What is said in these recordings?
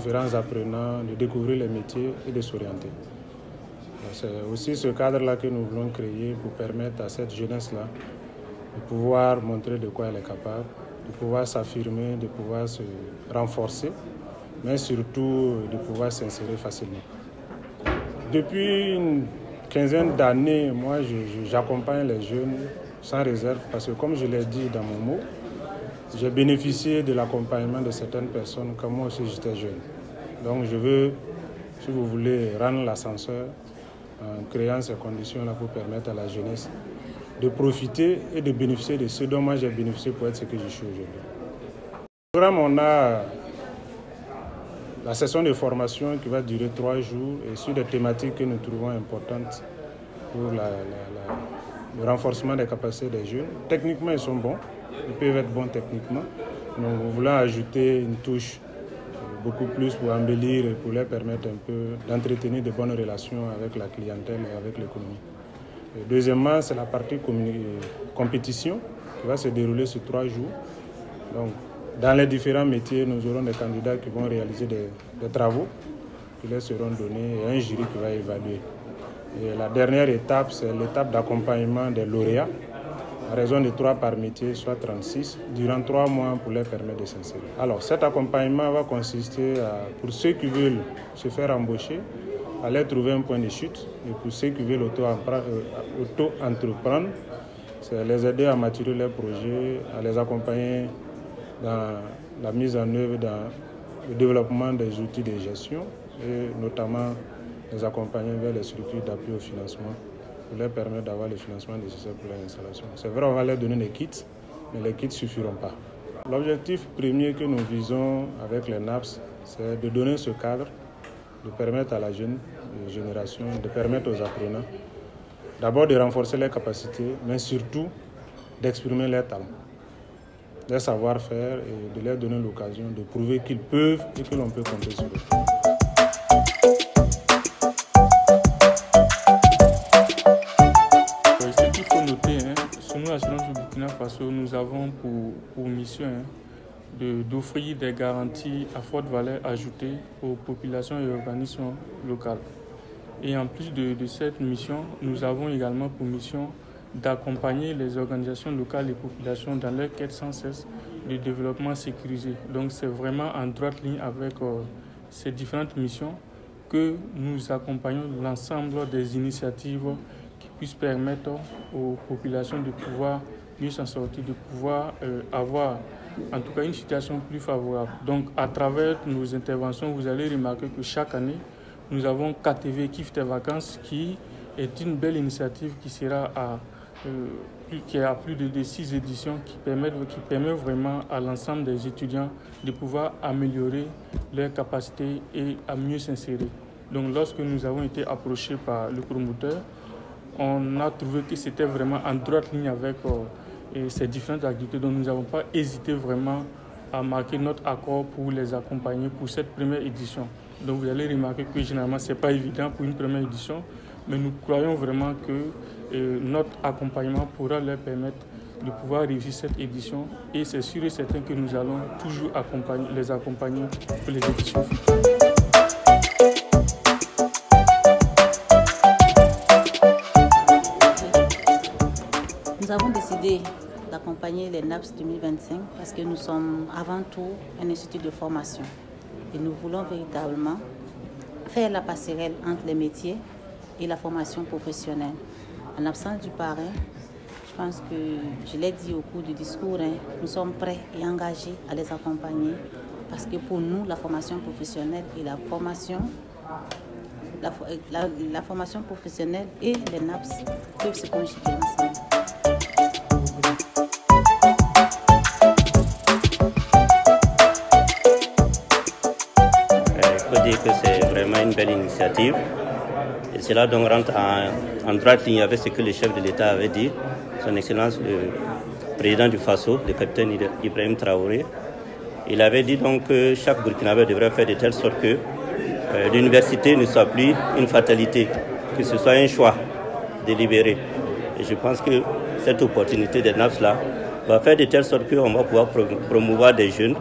différents apprenants de découvrir les métiers et de s'orienter. C'est aussi ce cadre-là que nous voulons créer pour permettre à cette jeunesse-là de pouvoir montrer de quoi elle est capable, de pouvoir s'affirmer, de pouvoir se renforcer, mais surtout de pouvoir s'insérer facilement. Depuis une quinzaine d'années, moi, j'accompagne les jeunes sans réserve parce que, comme je l'ai dit dans mon mot, j'ai bénéficié de l'accompagnement de certaines personnes quand moi aussi j'étais jeune. Donc je veux, si vous voulez, rendre l'ascenseur en créant ces conditions-là pour permettre à la jeunesse de profiter et de bénéficier de ce dont moi j'ai bénéficié pour être ce que je suis aujourd'hui. Au programme, on a la session de formation qui va durer 3 jours et sur des thématiques que nous trouvons importantes pour le renforcement des capacités des jeunes. Techniquement, ils sont bons, ils peuvent être bons techniquement, mais nous voulons ajouter une touche beaucoup plus pour embellir et pour leur permettre un peu d'entretenir de bonnes relations avec la clientèle et avec l'économie. Deuxièmement, c'est la partie compétition qui va se dérouler sur 3 jours. Donc, dans les différents métiers, nous aurons des candidats qui vont réaliser des travaux qui leur seront donnés et un jury qui va évaluer. Et la dernière étape, c'est l'étape d'accompagnement des lauréats, à raison de 3 par métier, soit 36, durant 3 mois pour leur permettre de s'insérer. Alors, cet accompagnement va consister pour ceux qui veulent se faire embaucher, à leur trouver un point de chute. Et pour ceux qui veulent auto-entreprendre, c'est les aider à maturer leurs projets, à les accompagner dans la mise en œuvre, dans le développement des outils de gestion et notamment les accompagner vers les structures d'appui au financement pour leur permettre d'avoir le financement nécessaire pour leur installation. C'est vrai, on va leur donner des kits, mais les kits ne suffiront pas. L'objectif premier que nous visons avec les NAPS, c'est de donner ce cadre, de permettre à la jeune génération, de permettre aux apprenants, d'abord de renforcer leurs capacités, mais surtout d'exprimer leurs talents, leur savoir-faire et de leur donner l'occasion de prouver qu'ils peuvent et que l'on peut compter sur eux. Ce qu'il faut noter, sur nous, l'assurance du Burkina Faso, nous avons pour mission d'offrir des garanties à forte valeur ajoutée aux populations et organismes locaux. Et en plus de cette mission, nous avons également pour mission d'accompagner les organisations locales et populations dans leur quête sans cesse de développement sécurisé. Donc c'est vraiment en droite ligne avec ces différentes missions que nous accompagnons l'ensemble des initiatives qui puissent permettre aux populations de pouvoir mieux s'en sortir, de pouvoir avoir en tout cas une situation plus favorable. Donc à travers nos interventions, vous allez remarquer que chaque année, nous avons KTV Kiff tes vacances qui est une belle initiative qui sera qui a plus de 6 éditions qui permet vraiment à l'ensemble des étudiants de pouvoir améliorer leurs capacités et à mieux s'insérer. Donc lorsque nous avons été approchés par le promoteur, on a trouvé que c'était vraiment en droite ligne avec ces différentes activités. Donc nous n'avons pas hésité vraiment à marquer notre accord pour les accompagner pour cette première édition. Donc vous allez remarquer que généralement ce n'est pas évident pour une première édition, mais nous croyons vraiment que notre accompagnement pourra leur permettre de pouvoir réussir cette édition et c'est sûr et certain que nous allons toujours les accompagner pour les éditions futures. Nous avons décidé d'accompagner les NAPS 2025 parce que nous sommes avant tout un institut de formation et nous voulons véritablement faire la passerelle entre les métiers et la formation professionnelle. En absence du parrain, je pense que je l'ai dit au cours du discours, nous sommes prêts et engagés à les accompagner parce que pour nous, la formation professionnelle et la formation professionnelle et les NAPS peuvent se conjuguer ensemble. Il faut dire que c'est vraiment une belle initiative. Et cela donc rentre en droite ligne avec ce que le chef de l'État avait dit, son Excellence le président du FASO, le capitaine Ibrahim Traoré. Il avait dit donc que chaque Burkinabé devrait faire de telle sorte que l'université ne soit plus une fatalité, que ce soit un choix délibéré. Et je pense que cette opportunité des NAPS là va faire de telle sorte qu'on va pouvoir promouvoir des jeunes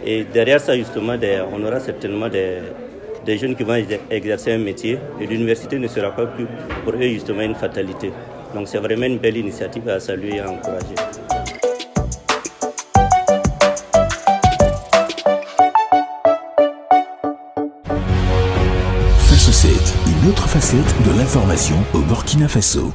Et derrière ça, justement, on aura certainement des jeunes qui vont exercer un métier et l'université ne sera pas plus pour eux justement une fatalité. Donc c'est vraiment une belle initiative à saluer et à encourager. Faso 7, une autre facette de l'information au Burkina Faso.